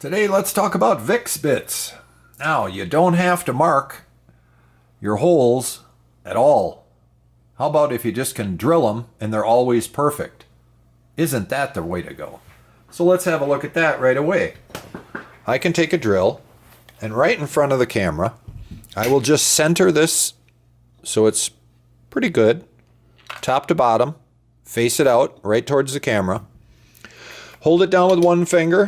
Today let's talk about VIX bits. Now, you don't have to mark your holes at all. How about if you just can drill them and they're always perfect? Isn't that the way to go? So let's have a look at that right away. I can take a drill and right in front of the camera, I will just center this so it's pretty good, top to bottom, face it out right towards the camera. Hold it down with one finger.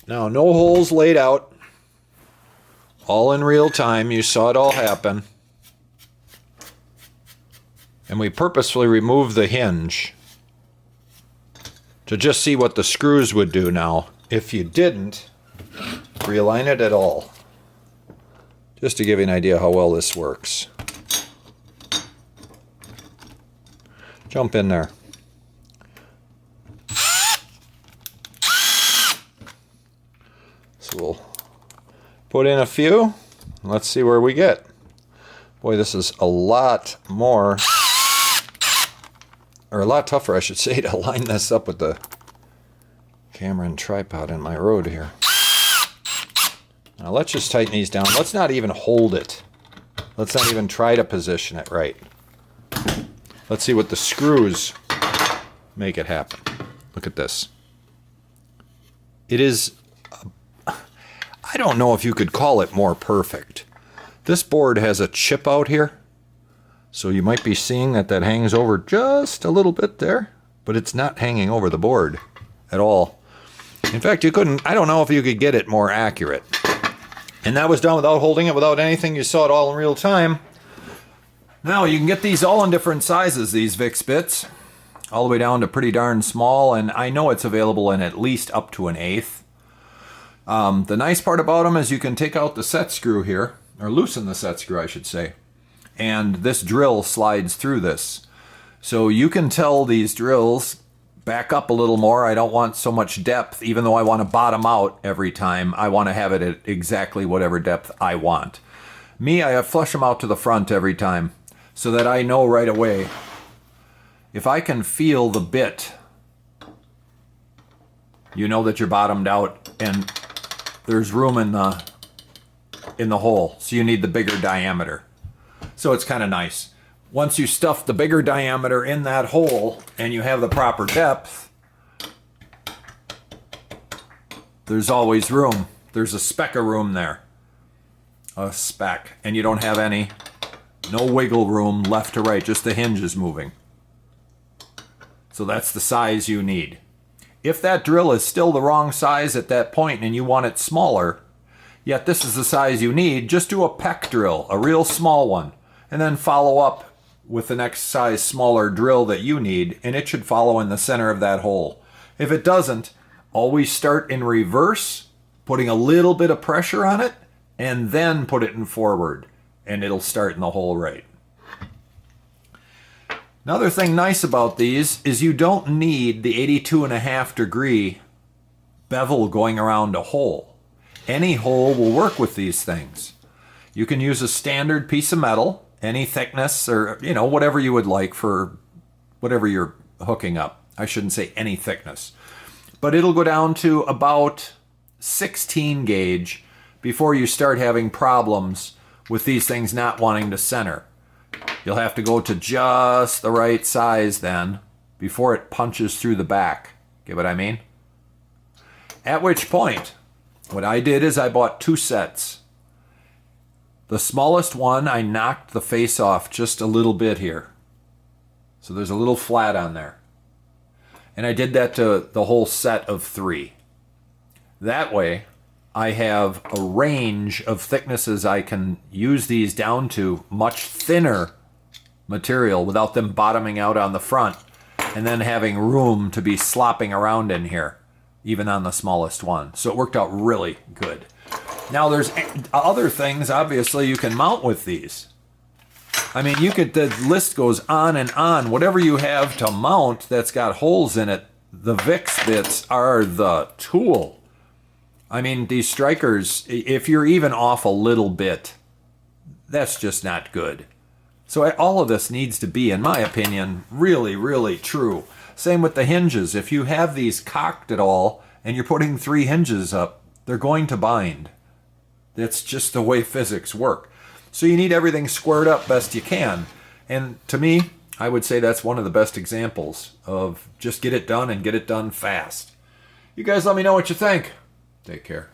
Now, no holes laid out, all in real time. You saw it all happen. And we purposefully removed the hinge to just see what the screws would do now if you didn't realign it at all. Just to give you an idea how well this works. Jump in there. So we'll put in a few. Let's see where we get. Boy, this is a lot more, or a lot tougher, I should say, to line this up with the camera and tripod in my road here. Now let's just tighten these down. Let's not even hold it. Let's not even try to position it right. Let's see what the screws make it happen. Look at this. It is, I don't know if you could call it more perfect. This board has a chip out here, so you might be seeing that hangs over just a little bit there, but it's not hanging over the board at all. In fact, you couldn't, I don't know if you could get it more accurate. And that was done without holding it, without anything. You saw it all in real time. Now, you can get these all in different sizes, these VIX bits, all the way down to pretty darn small, and I know it's available in at least up to 1/8. The nice part about them is you can take out the set screw here, or loosen the set screw, I should say, and this drill slides through this. So you can tell these drills, back up a little more. I don't want so much depth, even though I want to bottom out every time. I want to have it at exactly whatever depth I want. Me, I flush them out to the front every time so that I know right away. If I can feel the bit, you know that you're bottomed out and there's room in the hole, so you need the bigger diameter. So it's kind of nice. Once you stuff the bigger diameter in that hole and you have the proper depth, there's always room. There's a speck of room there. A speck. And you don't have any. No wiggle room left to right, just the hinges moving. So that's the size you need. If that drill is still the wrong size at that point and you want it smaller, yet this is the size you need, just do a peck drill, a real small one, and then follow up with the next size smaller drill that you need, and it should follow in the center of that hole. If it doesn't, always start in reverse, putting a little bit of pressure on it, and then put it in forward, and it'll start in the hole right. Another thing nice about these is you don't need the 82.5 degree bevel going around a hole. Any hole will work with these things. You can use a standard piece of metal, any thickness, or whatever you would like for whatever you're hooking up. I shouldn't say any thickness. But it'll go down to about 16 gauge before you start having problems with these things not wanting to center. You'll have to go to just the right size then before it punches through the back. Get what I mean? At which point, what I did is I bought 2 sets. The smallest one, I knocked the face off just a little bit here. So there's a little flat on there. And I did that to the whole set of 3. That way, I have a range of thicknesses I can use these down to, much thinner material without them bottoming out on the front, and then having room to be slopping around in here, even on the smallest one. So it worked out really good. Now there's other things, obviously, you can mount with these. I mean, the list goes on and on. Whatever you have to mount that's got holes in it, the VIX bits are the tool. I mean, these strikers, if you're even off a little bit, that's just not good. So all of this needs to be, in my opinion, really, really true. Same with the hinges. If you have these cocked at all and you're putting 3 hinges up, they're going to bind. That's just the way physics work. So you need everything squared up best you can. And to me, I would say that's one of the best examples of just get it done and get it done fast. You guys let me know what you think. Take care.